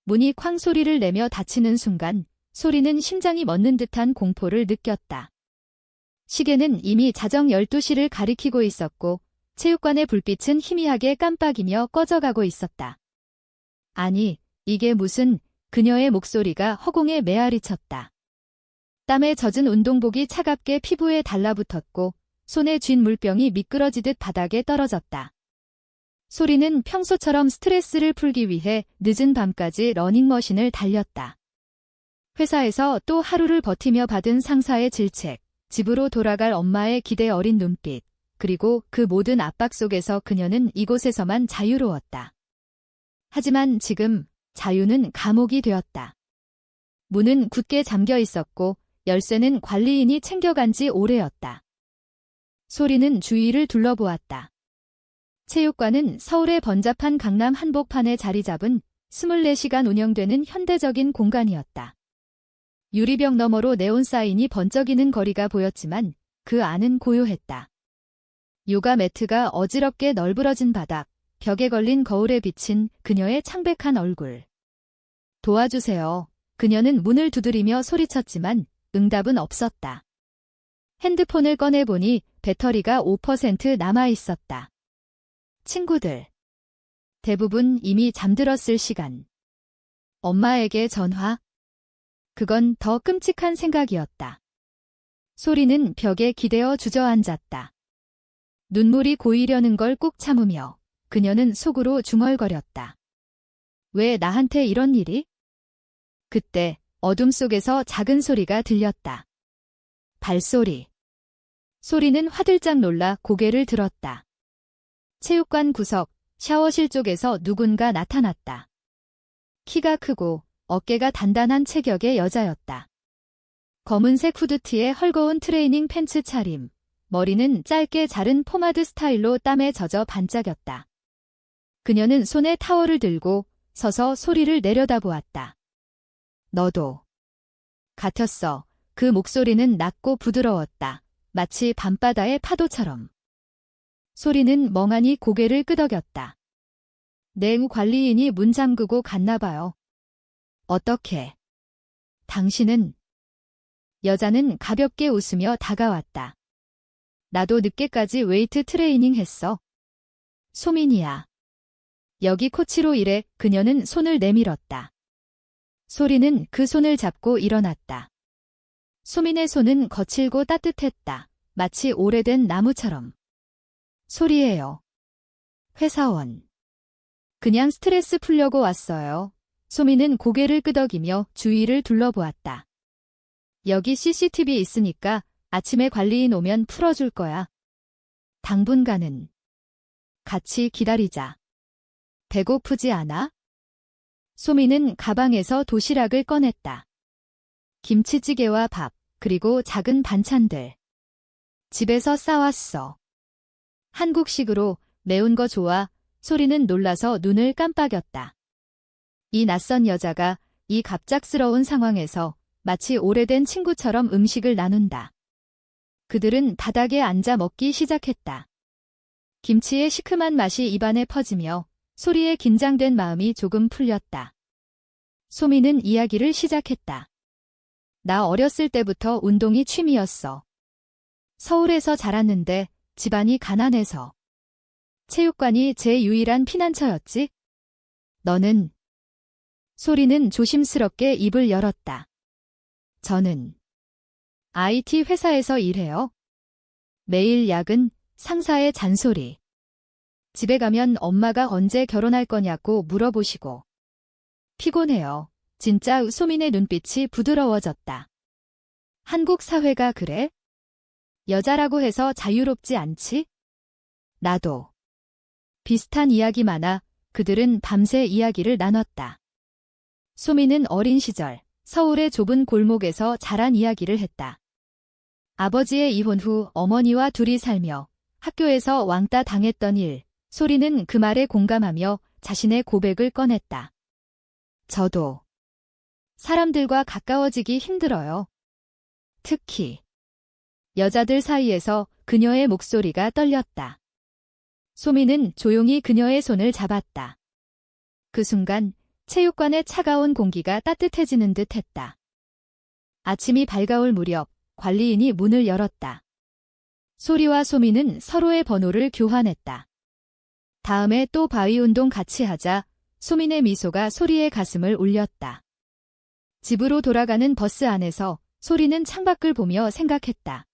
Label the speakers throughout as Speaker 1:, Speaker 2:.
Speaker 1: 문이 쾅 소리를 내며 닫히는 순간 소리는 심장이 멎는 듯한 공포를 느꼈다. 시계는 이미 자정 12시를 가리키고 있었고 체육관의 불빛은 희미하게 깜빡이며 꺼져가고 있었다. 아니, 이게 무슨... 그녀의 목소리가 허공에 메아리쳤다. 땀에 젖은 운동복이 차갑게 피부에 달라붙었고 손에 쥔 물병이 미끄러지듯 바닥에 떨어졌다. 소리는 평소처럼 스트레스를 풀기 위해 늦은 밤까지 러닝머신을 달렸다. 회사에서 또 하루를 버티며 받은 상사의 질책, 집으로 돌아갈 엄마의 기대 어린 눈빛, 그리고 그 모든 압박 속에서 그녀는 이곳에서만 자유로웠다. 하지만 지금 자유는 감옥이 되었다. 문은 굳게 잠겨 있었고 열쇠는 관리인이 챙겨간 지 오래였다. 소리는 주위를 둘러보았다. 체육관은 서울의 번잡한 강남 한복판에 자리 잡은 24시간 운영되는 현대적인 공간이었다. 유리벽 너머로 네온 사인이 번쩍이는 거리가 보였지만 그 안은 고요했다. 요가 매트가 어지럽게 널브러진 바닥, 벽에 걸린 거울에 비친 그녀의 창백한 얼굴. 도와주세요. 그녀는 문을 두드리며 소리쳤지만 응답은 없었다. 핸드폰을 꺼내보니 배터리가 5% 남아있었다. 친구들. 대부분 이미 잠들었을 시간. 엄마에게 전화. 그건 더 끔찍한 생각이었다. 소리는 벽에 기대어 주저앉았다. 눈물이 고이려는 걸 꾹 참으며 그녀는 속으로 중얼거렸다. 왜 나한테 이런 일이? 그때 어둠 속에서 작은 소리가 들렸다. 발소리. 소리는 화들짝 놀라 고개를 들었다. 체육관 구석, 샤워실 쪽에서 누군가 나타났다. 키가 크고 어깨가 단단한 체격의 여자였다. 검은색 후드티에 헐거운 트레이닝 팬츠 차림, 머리는 짧게 자른 포마드 스타일로 땀에 젖어 반짝였다. 그녀는 손에 타월을 들고 서서 소리를 내려다보았다. 너도. 같았어. 그 목소리는 낮고 부드러웠다. 마치 밤바다의 파도처럼. 소리는 멍하니 고개를 끄덕였다. 내 관리인이 문 잠그고 갔나 봐요. 어떻게? 당신은? 여자는 가볍게 웃으며 다가왔다. 나도 늦게까지 웨이트 트레이닝 했어. 소민이야. 여기 코치로 일해. 그녀는 손을 내밀었다. 소리는 그 손을 잡고 일어났다. 소민의 손은 거칠고 따뜻했다. 마치 오래된 나무처럼. 소리예요. 회사원. 그냥 스트레스 풀려고 왔어요. 소민은 고개를 끄덕이며 주위를 둘러보았다. 여기 CCTV 있으니까 아침에 관리인 오면 풀어줄 거야. 당분간은. 같이 기다리자. 배고프지 않아? 소민은 가방에서 도시락을 꺼냈다. 김치찌개와 밥, 그리고 작은 반찬들. 집에서 싸왔어. 한국식으로. 매운 거 좋아. 소리는 놀라서 눈을 깜빡였다. 이 낯선 여자가 이 갑작스러운 상황에서 마치 오래된 친구처럼 음식을 나눈다. 그들은 바닥에 앉아 먹기 시작했다. 김치의 시큼한 맛이 입안에 퍼지며 소리에 긴장된 마음이 조금 풀렸다. 소민은 이야기를 시작했다. 나 어렸을 때부터 운동이 취미였어. 서울에서 자랐는데 집안이 가난해서. 체육관이 제 유일한 피난처였지? 너는? 소리는 조심스럽게 입을 열었다. 저는 IT 회사에서 일해요. 매일 야근, 상사의 잔소리. 집에 가면 엄마가 언제 결혼할 거냐고 물어보시고. 피곤해요. 진짜. 소민의 눈빛이 부드러워졌다. 한국 사회가 그래? 여자라고 해서 자유롭지 않지? 나도. 비슷한 이야기 많아. 그들은 밤새 이야기를 나눴다. 소민은 어린 시절 서울의 좁은 골목에서 자란 이야기를 했다. 아버지의 이혼 후 어머니와 둘이 살며 학교에서 왕따 당했던 일. 소리는 그 말에 공감하며 자신의 고백을 꺼냈다. 저도. 사람들과 가까워지기 힘들어요. 특히. 여자들 사이에서. 그녀의 목소리가 떨렸다. 소민은 조용히 그녀의 손을 잡았다. 그 순간 체육관의 차가운 공기가 따뜻해지는 듯 했다. 아침이 밝아올 무렵 관리인이 문을 열었다. 소리와 소미는 서로의 번호를 교환했다. 다음에 또 바위 운동 같이 하자. 소민의 미소가 소리의 가슴을 울렸다. 집으로 돌아가는 버스 안에서 소리는 창밖을 보며 생각했다.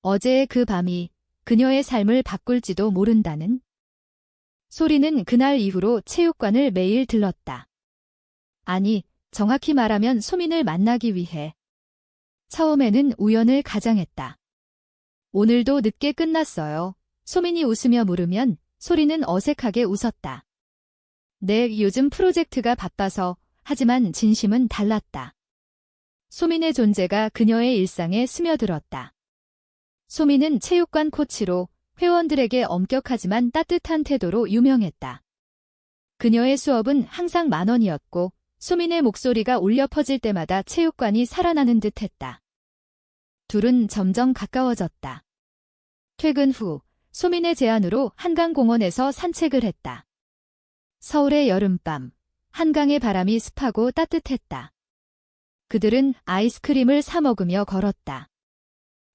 Speaker 1: 어제의 그 밤이 그녀의 삶을 바꿀지도 모른다는. 소리는 그날 이후로 체육관을 매일 들렀다. 아니, 정확히 말하면 소민을 만나기 위해. 처음에는 우연을 가장했다. 오늘도 늦게 끝났어요. 소민이 웃으며 물으면 소리는 어색하게 웃었다. 네, 요즘 프로젝트가 바빠서. 하지만 진심은 달랐다. 소민의 존재가 그녀의 일상에 스며들었다. 소민은 체육관 코치로 회원들에게 엄격하지만 따뜻한 태도로 유명했다. 그녀의 수업은 항상 10,000원이었고 소민의 목소리가 울려 퍼질 때마다 체육관이 살아나는 듯했다. 둘은 점점 가까워졌다. 퇴근 후 소민의 제안으로 한강공원에서 산책을 했다. 서울의 여름밤, 한강의 바람이 습하고 따뜻했다. 그들은 아이스크림을 사 먹으며 걸었다.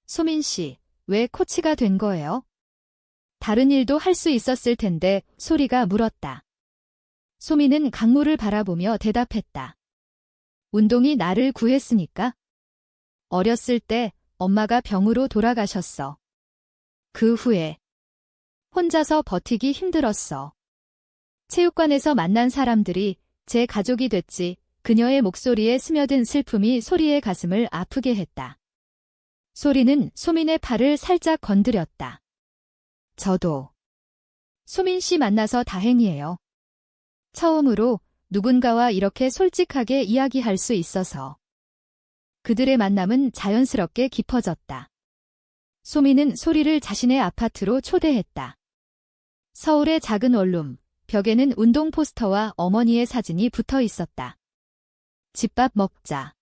Speaker 1: 소민 씨, 왜 코치가 된 거예요? 다른 일도 할 수 있었을 텐데, 소리가 물었다. 소민은 강물을 바라보며 대답했다. 운동이 나를 구했으니까. 어렸을 때 엄마가 병으로 돌아가셨어. 그 후에 혼자서 버티기 힘들었어. 체육관에서 만난 사람들이 제 가족이 됐지. 그녀의 목소리에 스며든 슬픔이 소리의 가슴을 아프게 했다. 소리는 소민의 팔을 살짝 건드렸다. 저도 소민 씨 만나서 다행이에요. 처음으로 누군가와 이렇게 솔직하게 이야기할 수 있어서. 그들의 만남은 자연스럽게 깊어졌다. 소민은 소리를 자신의 아파트로 초대했다. 서울의 작은 원룸, 벽에는 운동 포스터와 어머니의 사진이 붙어 있었다. 집밥 먹자.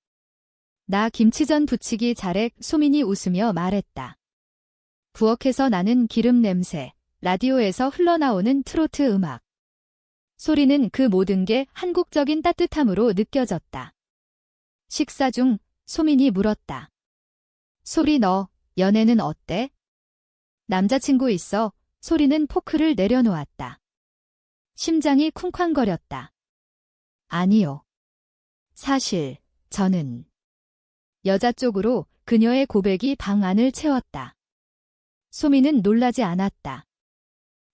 Speaker 1: 나 김치전 부치기 잘해. 소민이 웃으며 말했다. 부엌에서 나는 기름 냄새, 라디오에서 흘러나오는 트로트 음악. 소리는 그 모든 게 한국적인 따뜻함으로 느껴졌다. 식사 중 소민이 물었다. 소리 너, 연애는 어때? 남자친구 있어. 소리는 포크를 내려놓았다. 심장이 쿵쾅거렸다. 아니요. 사실 저는. 여자 쪽으로 그녀의 고백이 방 안을 채웠다. 소민은 놀라지 않았다.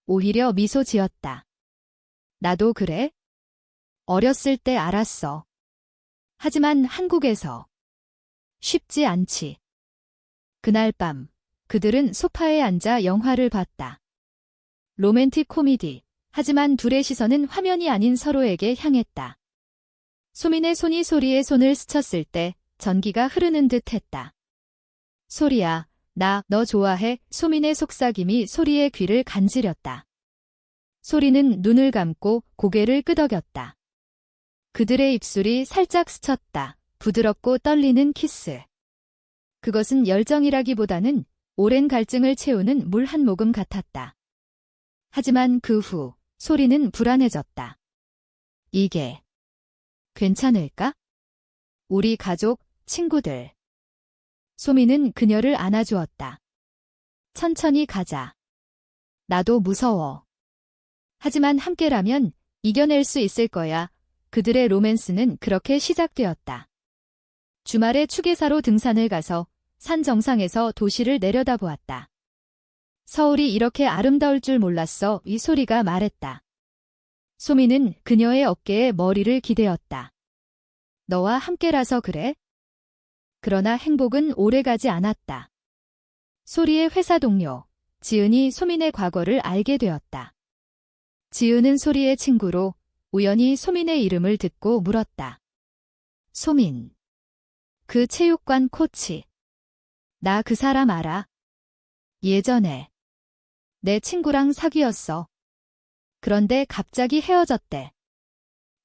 Speaker 1: 오히려 미소 지었다. 나도 그래? 어렸을 때 알았어. 하지만 한국에서 쉽지 않지. 그날 밤 그들은 소파에 앉아 영화를 봤다. 로맨틱 코미디. 하지만 둘의 시선은 화면이 아닌 서로에게 향했다. 소민의 손이 소리의 손을 스쳤을 때 전기가 흐르는 듯 했다. 소리야, 나 너 좋아해. 소민의 속삭임이 소리의 귀를 간지렸다. 소리는 눈을 감고 고개를 끄덕였다. 그들의 입술이 살짝 스쳤다. 부드럽고 떨리는 키스. 그것은 열정이라기보다는 오랜 갈증을 채우는 물 한 모금 같았다. 하지만 그 후 소리는 불안해졌다. 이게 괜찮을까? 우리 가족, 친구들. 소민은 그녀를 안아주었다. 천천히 가자. 나도 무서워. 하지만 함께라면 이겨낼 수 있을 거야. 그들의 로맨스는 그렇게 시작되었다. 주말에 추계사로 등산을 가서 산 정상에서 도시를 내려다보았다. 서울이 이렇게 아름다울 줄 몰랐어. 이 소리가 말했다. 소민은 그녀의 어깨에 머리를 기대었다. 너와 함께라서 그래? 그러나 행복은 오래가지 않았다. 소리의 회사 동료, 지은이 소민의 과거를 알게 되었다. 지은은 소리의 친구로 우연히 소민의 이름을 듣고 물었다. 소민. 그 체육관 코치. 나 그 사람 알아? 예전에 내 친구랑 사귀었어. 그런데 갑자기 헤어졌대.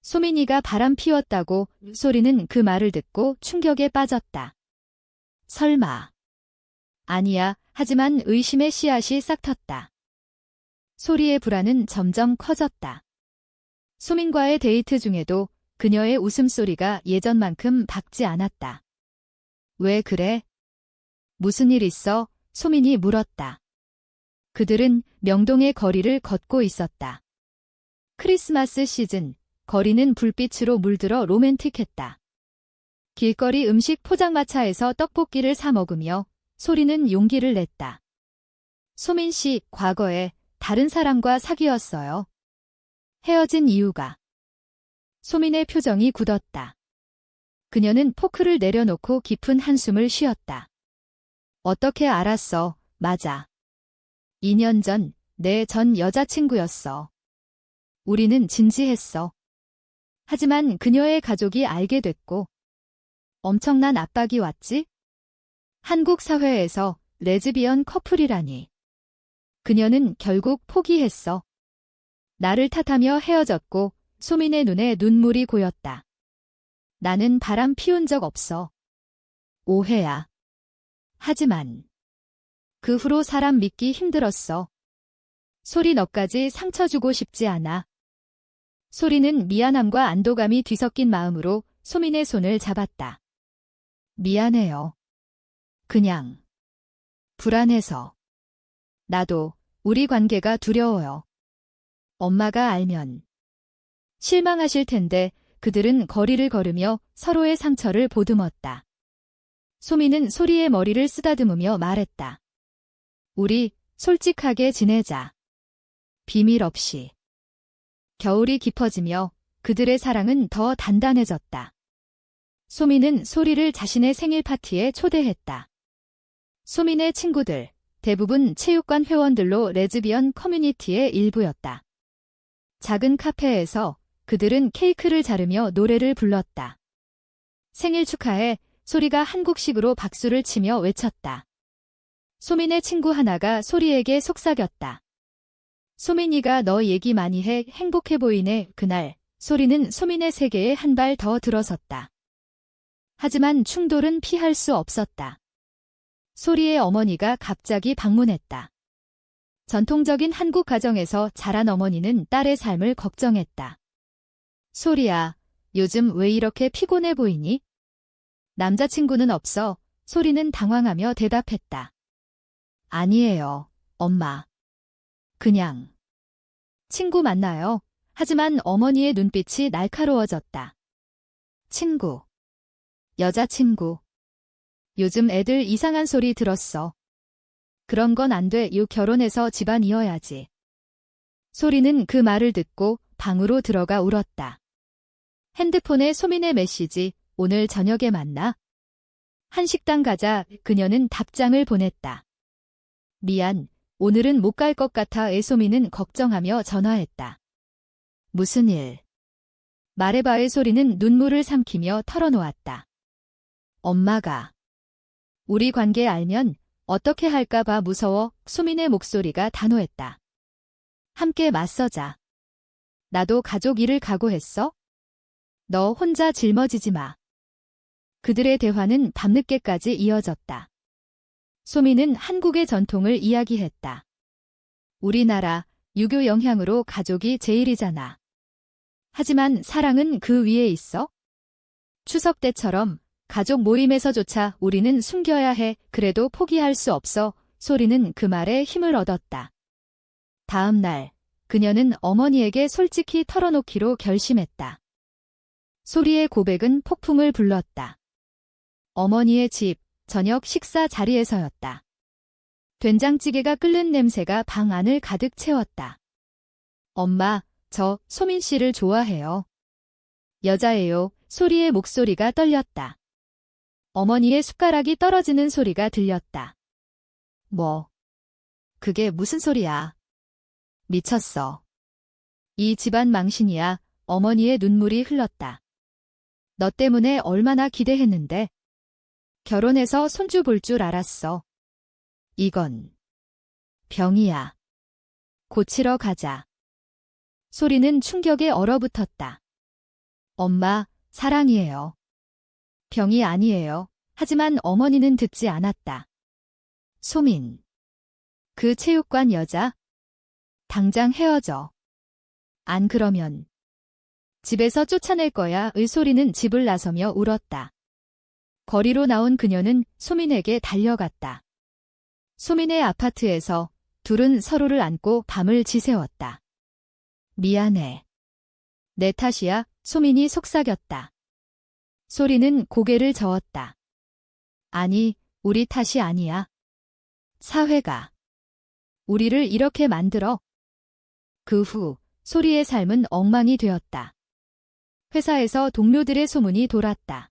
Speaker 1: 소민이가 바람 피웠다고. 소리는 그 말을 듣고 충격에 빠졌다. 설마. 아니야. 하지만 의심의 씨앗이 싹 텄다. 소리의 불안은 점점 커졌다. 소민과의 데이트 중에도 그녀의 웃음소리가 예전만큼 밝지 않았다. 왜 그래? 무슨 일 있어? 소민이 물었다. 그들은 명동의 거리를 걷고 있었다. 크리스마스 시즌, 거리는 불빛으로 물들어 로맨틱했다. 길거리 음식 포장마차에서 떡볶이를 사 먹으며 소리는 용기를 냈다. 소민 씨, 과거에 다른 사람과 사귀었어요. 헤어진 이유가. 소민의 표정이 굳었다. 그녀는 포크를 내려놓고 깊은 한숨을 쉬었다. 어떻게 알았어? 맞아. 2년 전, 내 전 여자친구였어. 우리는 진지했어. 하지만 그녀의 가족이 알게 됐고, 엄청난 압박이 왔지? 한국 사회에서 레즈비언 커플이라니. 그녀는 결국 포기했어. 나를 탓하며 헤어졌고 소민의 눈에 눈물이 고였다. 나는 바람 피운 적 없어. 오해야. 하지만 그 후로 사람 믿기 힘들었어. 소리 너까지 상처 주고 싶지 않아. 소리는 미안함과 안도감이 뒤섞인 마음으로 소민의 손을 잡았다. 미안해요. 그냥 불안해서. 나도 우리 관계가 두려워요. 엄마가 알면 실망하실 텐데 그들은 거리를 걸으며 서로의 상처를 보듬었다. 소민은 소리의 머리를 쓰다듬으며 말했다. 우리 솔직하게 지내자. 비밀 없이. 겨울이 깊어지며 그들의 사랑은 더 단단해졌다. 소민은 소리를 자신의 생일 파티에 초대했다. 소민의 친구들, 대부분 체육관 회원들로 레즈비언 커뮤니티의 일부였다. 작은 카페에서 그들은 케이크를 자르며 노래를 불렀다. 생일 축하해. 소리가 한국식으로 박수를 치며 외쳤다. 소민의 친구 하나가 소리에게 속삭였다. 소민이가 너 얘기 많이 해. 행복해 보이네. 그날 소리는 소민의 세계에 한 발 더 들어섰다. 하지만 충돌은 피할 수 없었다. 소리의 어머니가 갑자기 방문했다. 전통적인 한국 가정에서 자란 어머니는 딸의 삶을 걱정했다. 소리야, 요즘 왜 이렇게 피곤해 보이니? 남자친구는 없어. 소리는 당황하며 대답했다. 아니에요, 엄마. 그냥 친구 만나요. 하지만 어머니의 눈빛이 날카로워졌다. 친구. 여자친구. 요즘 애들 이상한 소리 들었어. 그런 건 안 돼. 결혼해서 집안 이어야지. 소리는 그 말을 듣고 방으로 들어가 울었다. 핸드폰에 소민의 메시지. 오늘 저녁에 만나? 한식당 가자. 그녀는 답장을 보냈다. 미안. 오늘은 못 갈 것 같아. 애소민은 걱정하며 전화했다. 무슨 일? 말해봐의 소리는 눈물을 삼키며 털어놓았다. 엄마가. 우리 관계 알면 어떻게 할까 봐 무서워. 소민의 목소리가 단호했다. 함께 맞서자. 나도 가족 일을 각오했어? 너 혼자 짊어지지 마. 그들의 대화는 밤늦게까지 이어졌다. 소민은 한국의 전통을 이야기했다. 우리나라 유교 영향으로 가족이 제일이잖아. 하지만 사랑은 그 위에 있어? 추석 때처럼 가족 모임에서조차 우리는 숨겨야 해. 그래도 포기할 수 없어. 소리는 그 말에 힘을 얻었다. 다음 날 그녀는 어머니에게 솔직히 털어놓기로 결심했다. 소리의 고백은 폭풍을 불렀다. 어머니의 집, 저녁 식사 자리에서였다. 된장찌개가 끓는 냄새가 방 안을 가득 채웠다. 엄마, 저 소민 씨를 좋아해요. 여자예요. 소리의 목소리가 떨렸다. 어머니의 숟가락이 떨어지는 소리가 들렸다. 뭐? 그게 무슨 소리야? 미쳤어. 이 집안 망신이야. 어머니의 눈물이 흘렀다. 너 때문에 얼마나 기대했는데. 결혼해서 손주 볼 줄 알았어. 이건 병이야. 고치러 가자. 소리는 충격에 얼어붙었다. 엄마, 사랑이에요. 병이 아니에요. 하지만 어머니는 듣지 않았다. 소민. 그 체육관 여자? 당장 헤어져. 안 그러면 집에서 쫓아낼 거야의 소리는 집을 나서며 울었다. 거리로 나온 그녀는 소민에게 달려갔다. 소민의 아파트에서 둘은 서로를 안고 밤을 지새웠다. 미안해. 내 탓이야. 소민이 속삭였다. 소리는 고개를 저었다. 아니, 우리 탓이 아니야. 사회가 우리를 이렇게 만들어. 그 후 소리의 삶은 엉망이 되었다. 회사에서 동료들의 소문이 돌았다.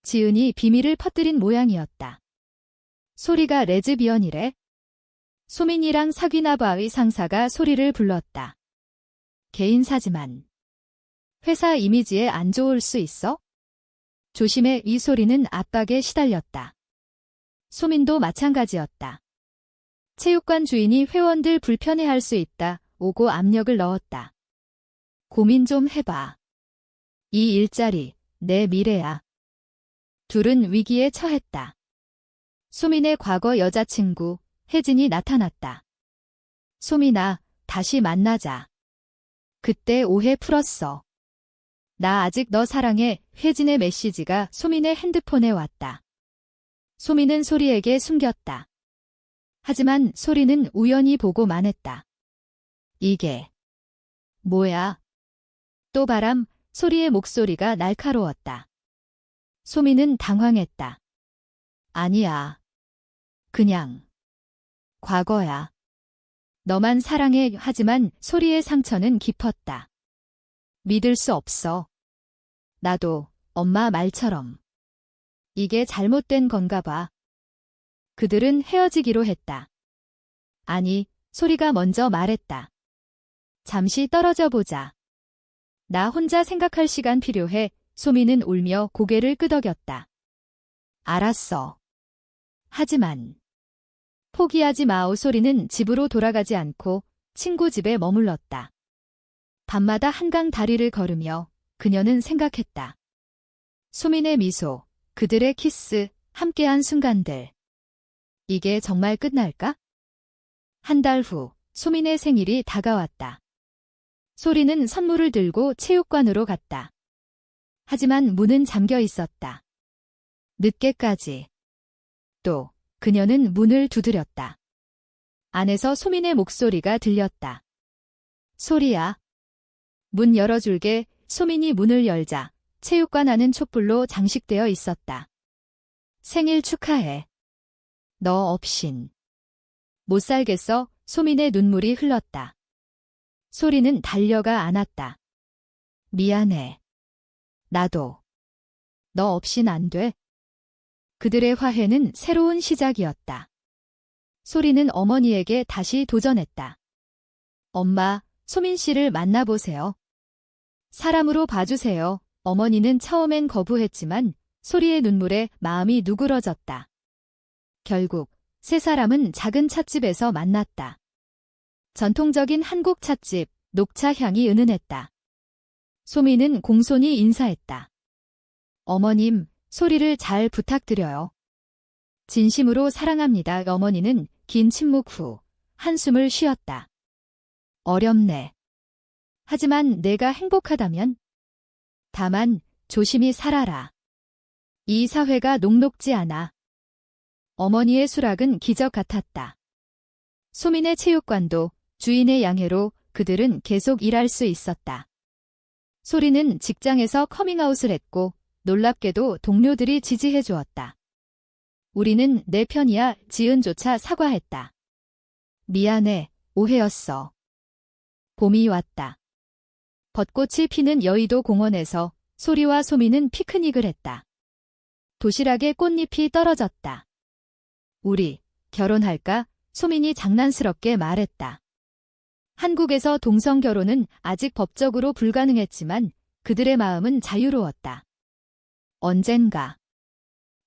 Speaker 1: 지은이 비밀을 퍼뜨린 모양이었다. 소리가 레즈비언이래? 소민이랑 사귀나 봐의 상사가 소리를 불렀다. 개인사지만 회사 이미지에 안 좋을 수 있어? 조심해. 이 소리는 압박에 시달렸다. 소민도 마찬가지였다. 체육관 주인이 회원들 불편해할 수 있다. 오고 압력을 넣었다. 고민 좀 해봐. 이 일자리, 내 미래야. 둘은 위기에 처했다. 소민의 과거 여자친구, 혜진이 나타났다. 소민아, 다시 만나자. 그때 오해 풀었어. 나 아직 너 사랑해. 혜진의 메시지가 소민의 핸드폰에 왔다. 소민은 소리에게 숨겼다. 하지만 소리는 우연히 보고 말했다. 이게 뭐야? 또 바람. 소리의 목소리가 날카로웠다. 소민은 당황했다. 아니야. 그냥 과거야. 너만 사랑해. 하지만 소리의 상처는 깊었다. 믿을 수 없어. 나도 엄마 말처럼. 이게 잘못된 건가 봐. 그들은 헤어지기로 했다. 아니, 소리가 먼저 말했다. 잠시 떨어져 보자. 나 혼자 생각할 시간 필요해. 소민은 울며 고개를 끄덕였다. 알았어. 하지만 포기하지 마오. 소리는 집으로 돌아가지 않고 친구 집에 머물렀다. 밤마다 한강 다리를 걸으며 그녀는 생각했다. 소민의 미소, 그들의 키스, 함께한 순간들. 이게 정말 끝날까? 한 달 후, 소민의 생일이 다가왔다. 소리는 선물을 들고 체육관으로 갔다. 하지만 문은 잠겨 있었다. 늦게까지. 또 그녀는 문을 두드렸다. 안에서 소민의 목소리가 들렸다. 소리야. 문 열어줄게. 소민이 문을 열자 체육관 안은 촛불로 장식되어 있었다. 생일 축하해. 너 없인 못 살겠어. 소민의 눈물이 흘렀다. 소리는 달려가 안았다. 미안해. 나도. 너 없인 안 돼. 그들의 화해는 새로운 시작이었다. 소리는 어머니에게 다시 도전했다. 엄마, 소민 씨를 만나보세요. 사람으로 봐주세요. 어머니는 처음엔 거부했지만 소리의 눈물에 마음이 누그러졌다. 결국 세 사람은 작은 찻집에서 만났다. 전통적인 한국 찻집, 녹차 향이 은은했다. 소민은 공손히 인사했다. 어머님, 소리를 잘 부탁드려요. 진심으로 사랑합니다. 어머니는 긴 침묵 후 한숨을 쉬었다. 어렵네. 하지만 내가 행복하다면? 다만 조심히 살아라. 이 사회가 녹록지 않아. 어머니의 수락은 기적 같았다. 소민의 체육관도 주인의 양해로 그들은 계속 일할 수 있었다. 소리는 직장에서 커밍아웃을 했고 놀랍게도 동료들이 지지해 주었다. 우리는 내 편이야. 지은조차 사과했다. 미안해. 오해였어. 봄이 왔다. 벚꽃이 피는 여의도 공원에서 소리와 소민은 피크닉을 했다. 도시락에 꽃잎이 떨어졌다. 우리 결혼할까? 소민이 장난스럽게 말했다. 한국에서 동성 결혼은 아직 법적으로 불가능했지만 그들의 마음은 자유로웠다. 언젠가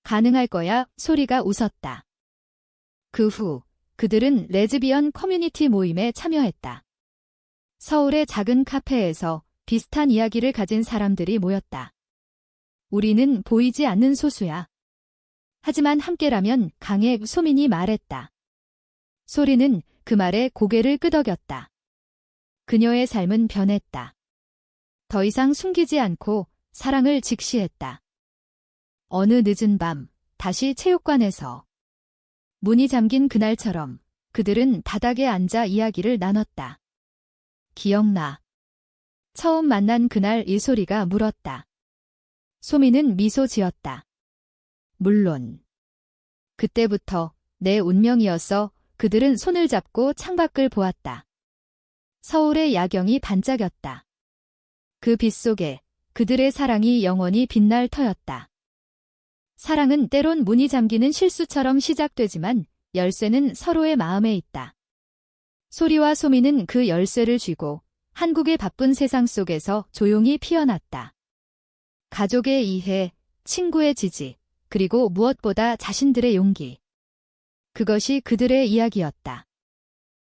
Speaker 1: 가능할 거야. 소리가 웃었다. 그 후 그들은 레즈비언 커뮤니티 모임에 참여했다. 서울의 작은 카페에서 비슷한 이야기를 가진 사람들이 모였다. 우리는 보이지 않는 소수야. 하지만 함께라면 강해. 소민이 말했다. 소리는 그 말에 고개를 끄덕였다. 그녀의 삶은 변했다. 더 이상 숨기지 않고 사랑을 직시했다. 어느 늦은 밤, 다시 체육관에서 문이 잠긴 그날처럼 그들은 바닥에 앉아 이야기를 나눴다. 기억나. 처음 만난 그날 일소리가 물었다. 소미는 미소 지었다. 물론. 그때부터 내 운명이었어. 그들은 손을 잡고 창밖을 보았다. 서울의 야경이 반짝였다. 그 빛 속에 그들의 사랑이 영원히 빛날 터였다. 사랑은 때론 문이 잠기는 실수처럼 시작되지만 열쇠는 서로의 마음에 있다. 소리와 소미는 그 열쇠를 쥐고 한국의 바쁜 세상 속에서 조용히 피어났다. 가족의 이해, 친구의 지지, 그리고 무엇보다 자신들의 용기. 그것이 그들의 이야기였다.